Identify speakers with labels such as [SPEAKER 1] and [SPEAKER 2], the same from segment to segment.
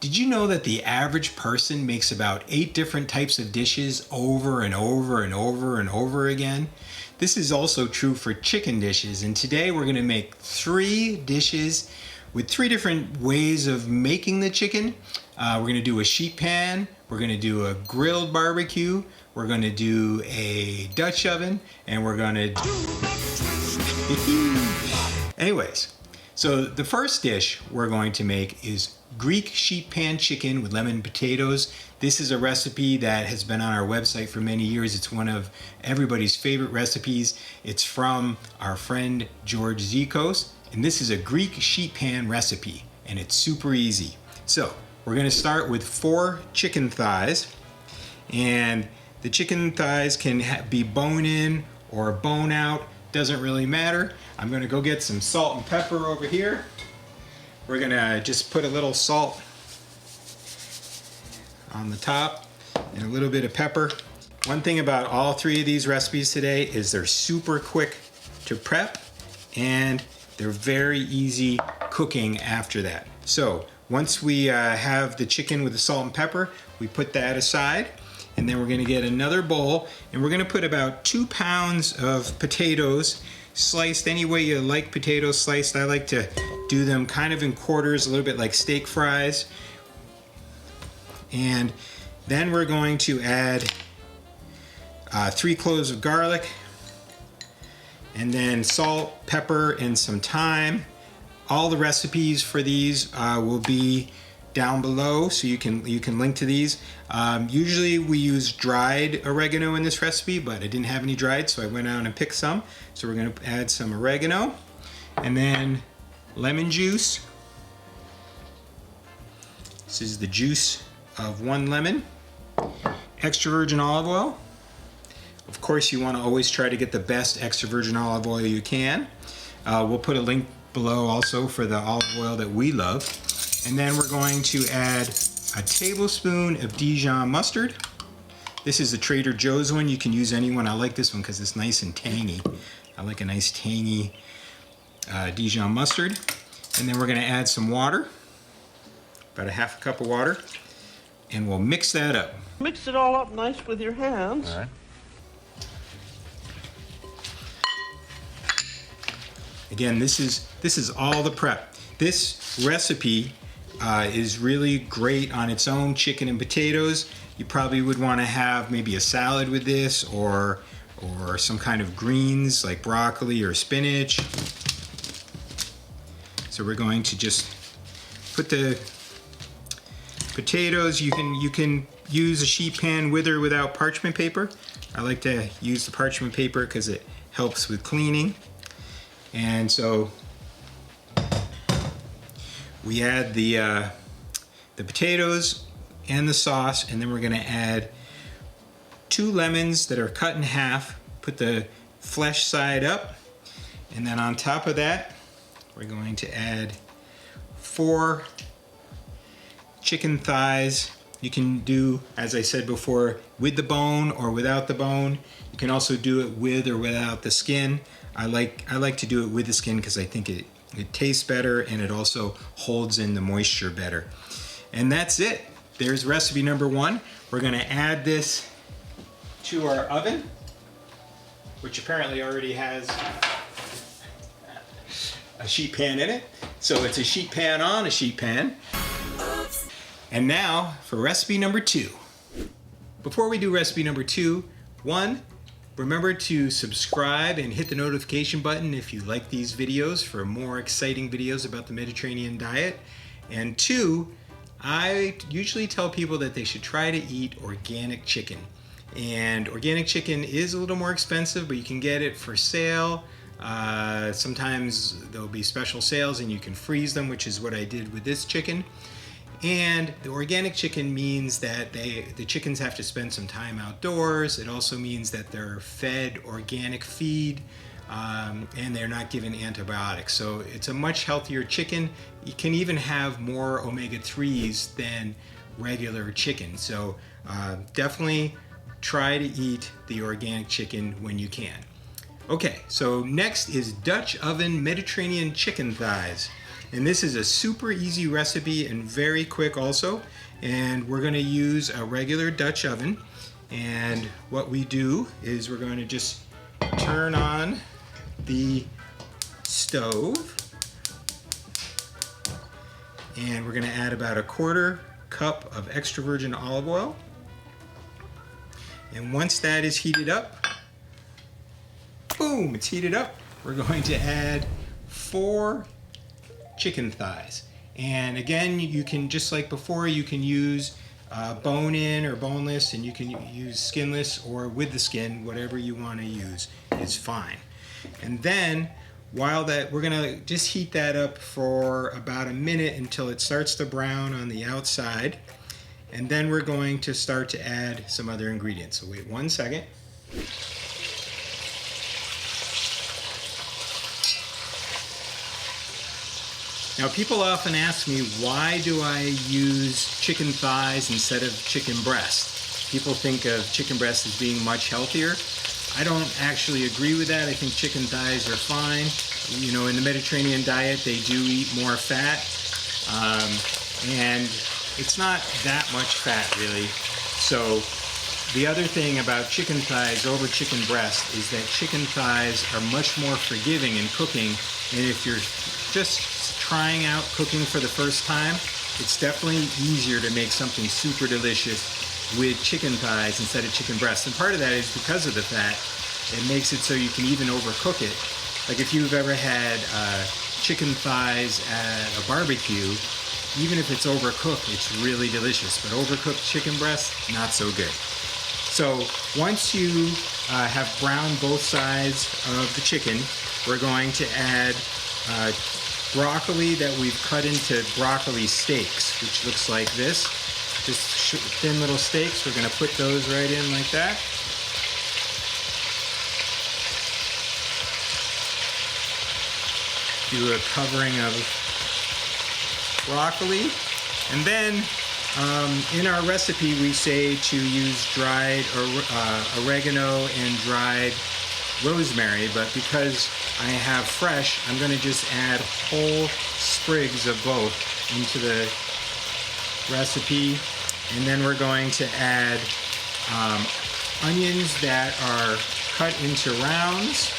[SPEAKER 1] Did you know that the average person makes about 8 different types of dishes over and over and over and over again? This is also true for chicken dishes, and today we're going to make 3 dishes with 3 different ways of making the chicken. We're going to do a sheet pan, we're going to do a grilled barbecue, we're going to do a Dutch oven, and we're going to... Anyways, so the first dish we're going to make is Greek sheet pan chicken with lemon potatoes. This is a recipe that has been on our website for many years. It's one of everybody's favorite recipes. It's from our friend George Zikos, and this is a Greek sheet pan recipe, and it's super easy. So we're going to start with 4 chicken thighs, and the chicken thighs can be bone in or bone out, doesn't really matter. I'm going to go get some salt and pepper over here. We're going to just put a little salt on the top and a little bit of pepper. One thing about all 3 of these recipes today is they're super quick to prep and they're very easy cooking after that. So once we have the chicken with the salt and pepper, we put that aside, and then we're going to get another bowl and we're going to put about 2 pounds of potatoes sliced any way you like potatoes sliced. I like to do them kind of in quarters, a little bit like steak fries. And then we're going to add 3 cloves of garlic, and then salt, pepper, and some thyme. All the recipes for these will be down below, so you can link to these. Usually we use dried oregano in this recipe, but I didn't have any dried, so I went out and picked some. So we're going to add some oregano, and then lemon juice. This is the juice of 1 lemon. Extra virgin olive oil. Of course, you want to always try to get the best extra virgin olive oil you can. We'll put a link below also for the olive oil that we love. And then we're going to add a tablespoon of Dijon mustard. This is the Trader Joe's one. You can use any one. I like this one because it's nice and tangy. I like a nice tangy Dijon mustard. And then we're going to add some water, about a half a cup of water, and we'll mix that up.
[SPEAKER 2] Mix it all up nice with your hands.
[SPEAKER 3] All right.
[SPEAKER 1] Again, this is all the prep. This recipe is really great on its own, chicken and potatoes. You probably would want to have maybe a salad with this, or some kind of greens like broccoli or spinach. So we're going to just put the potatoes. You can use a sheet pan with or without parchment paper. I like to use the parchment paper because it helps with cleaning. And so we add the potatoes and the sauce, and then we're going to add 2 lemons that are cut in half. Put the flesh side up, and then on top of that we're going to add 4 chicken thighs. You can do, as I said before, with the bone or without the bone. You can also do it with or without the skin. I like to do it with the skin because I think it tastes better, and it also holds in the moisture better. And that's it. There's recipe number 1. We're going to add this to our oven, which apparently already has a sheet pan in it. So it's a sheet pan on a sheet pan. And now for recipe number 2. Before we do recipe number 2, 1, remember to subscribe and hit the notification button if you like these videos for more exciting videos about the Mediterranean diet. And 2, I usually tell people that they should try to eat organic chicken. And organic chicken is a little more expensive, but you can get it for sale. Sometimes there'll be special sales and you can freeze them, which is what I did with this chicken. And the organic chicken means that the chickens have to spend some time outdoors. It also means that they're fed organic feed, and they're not given antibiotics. So it's a much healthier chicken. You can even have more omega-3s than regular chicken. So definitely try to eat the organic chicken when you can. Okay, so next is Dutch oven Mediterranean chicken thighs. And this is a super easy recipe and very quick also. And we're gonna use a regular Dutch oven. And what we do is we're going to just turn on the stove. And we're gonna add about a 1/4 cup of extra virgin olive oil. And once that is heated up, boom, it's heated up. We're going to add 4 chicken thighs. And again, you can, just like before, you can use bone-in or boneless, and you can use skinless or with the skin, whatever you want to use is fine. And then, while that, we're gonna just heat that up for about a minute until it starts to brown on the outside. And then we're going to start to add some other ingredients. So wait 1 second. Now people often ask me, why do I use chicken thighs instead of chicken breast? People think of chicken breast as being much healthier. I don't actually agree with that. I think chicken thighs are fine. You know, in the Mediterranean diet, they do eat more fat. And it's not that much fat, really. So the other thing about chicken thighs over chicken breast is that chicken thighs are much more forgiving in cooking. And if you're just trying out cooking for the first time, it's definitely easier to make something super delicious with chicken thighs instead of chicken breast. And part of that is because of the fat. It makes it so you can even overcook it. Like if you've ever had chicken thighs at a barbecue, even if it's overcooked, it's really delicious. But overcooked chicken breast, not so good. So once you have browned both sides of the chicken, we're going to add broccoli that we've cut into broccoli steaks, which looks like this. Just thin little steaks. We're going to put those right in like that. Do a covering of broccoli. And then in our recipe we say to use dried oregano and dried rosemary, but because I have fresh, I'm going to just add whole sprigs of both into the recipe. And then we're going to add onions that are cut into rounds,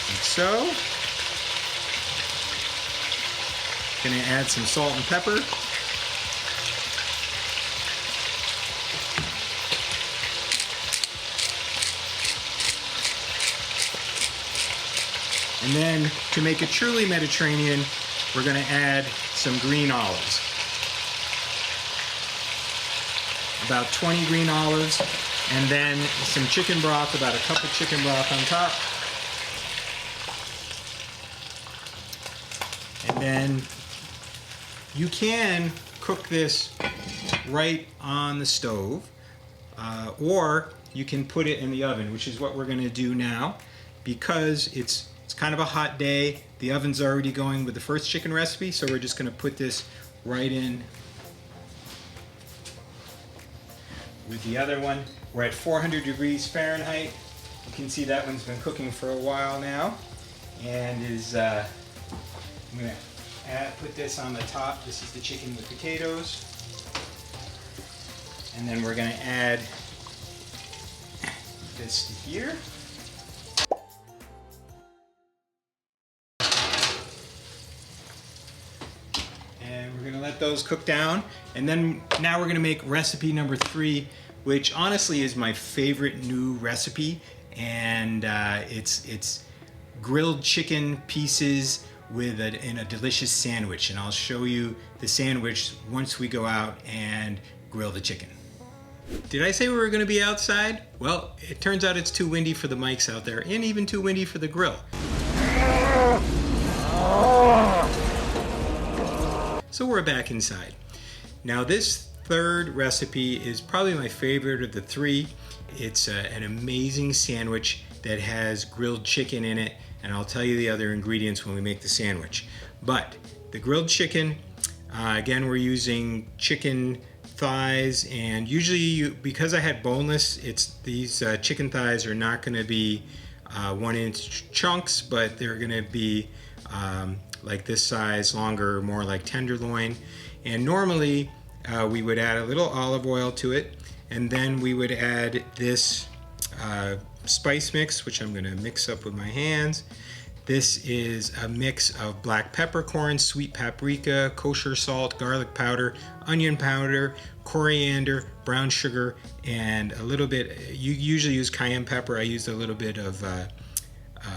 [SPEAKER 1] like so. Going to add some salt and pepper. And then, to make it truly Mediterranean, we're going to add some green olives. About 20 green olives, and then some chicken broth, about a cup of chicken broth on top. And then you can cook this right on the stove, or you can put it in the oven, which is what we're going to do now. Because it's kind of a hot day, the oven's already going with the first chicken recipe, so we're just going to put this right in with the other one. We're at 400 degrees Fahrenheit. You can see that one's been cooking for a while now, and is I'm going to put this on the top. This is the chicken with potatoes. And then we're going to add this to here. And we're going to let those cook down. And then now we're going to make recipe number 3, which honestly is my favorite new recipe. And it's grilled chicken pieces in a delicious sandwich, and I'll show you the sandwich once we go out and grill the chicken. Did I say we were going to be outside? Well, it turns out it's too windy for the mics out there, and even too windy for the grill. So we're back inside. Now this third recipe is probably my favorite of the 3. It's an amazing sandwich that has grilled chicken in it, and I'll tell you the other ingredients when we make the sandwich. But the grilled chicken, again, we're using chicken thighs, and usually because I had boneless, these chicken thighs are not going to be 1-inch chunks, but they're going to be like this size, longer, more like tenderloin. And normally we would add a little olive oil to it, and then we would add this spice mix, which I'm gonna mix up with my hands. This is a mix of black peppercorns, sweet paprika, kosher salt, garlic powder, onion powder, coriander, brown sugar, and a little bit, you usually use cayenne pepper. I used a little bit of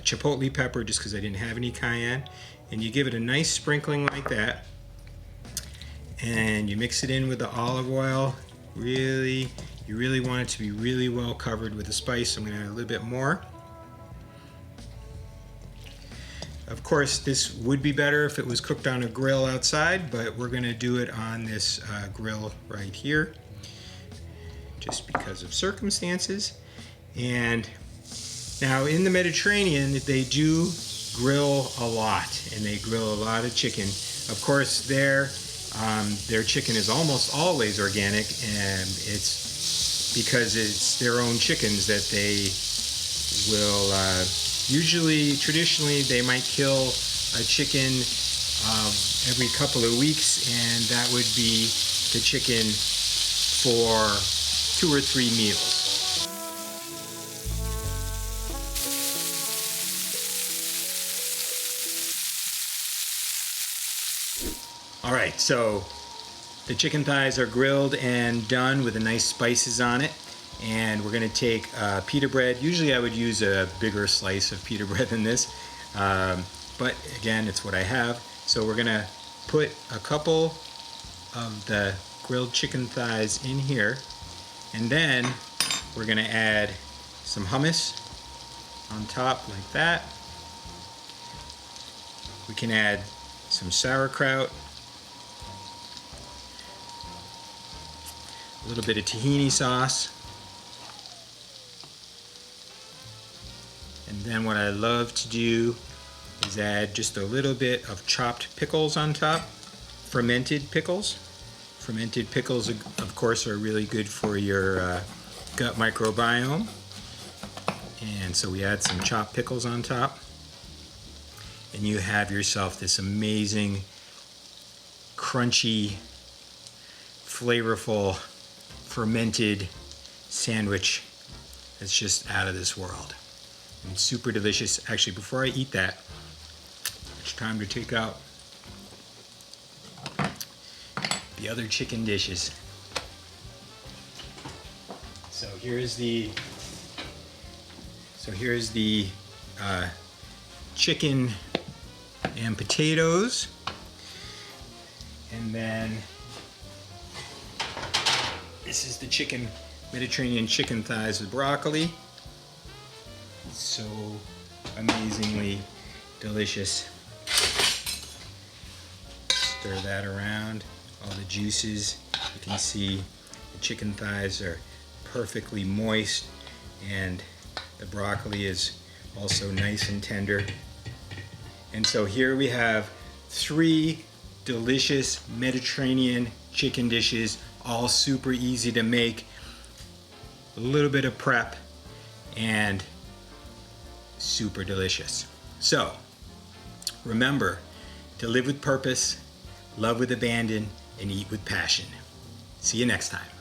[SPEAKER 1] chipotle pepper just because I didn't have any cayenne. And you give it a nice sprinkling like that. And you mix it in with the olive oil. You really want it to be really well covered with the spice. I'm gonna add a little bit more. Of course, this would be better if it was cooked on a grill outside, but we're gonna do it on this grill right here, just because of circumstances. And now in the Mediterranean, they do grill a lot, and they grill a lot of chicken. Of course, their chicken is almost always organic, and it's because it's their own chickens that they will traditionally, they might kill a chicken every couple of weeks, and that would be the chicken for 2 or 3 meals. All right, so the chicken thighs are grilled and done with the nice spices on it. And we're gonna take pita bread. Usually I would use a bigger slice of pita bread than this, but again, it's what I have. So we're gonna put a couple of the grilled chicken thighs in here, and then we're gonna add some hummus on top like that. We can add some sauerkraut, a little bit of tahini sauce. And then what I love to do is add just a little bit of chopped pickles on top, fermented pickles. Fermented pickles, of course, are really good for your gut microbiome. And so we add some chopped pickles on top, and you have yourself this amazing, crunchy, flavorful, fermented sandwich that's just out of this world. And super delicious. Actually, before I eat that, it's time to take out the other chicken dishes. So here's the chicken and potatoes, and then this is the Mediterranean chicken thighs with broccoli. So amazingly delicious. Stir that around, all the juices. You can see the chicken thighs are perfectly moist, and the broccoli is also nice and tender. And so here we have 3 delicious Mediterranean chicken dishes, all super easy to make, a little bit of prep, and super delicious. So remember to live with purpose, love with abandon, and eat with passion. See you next time.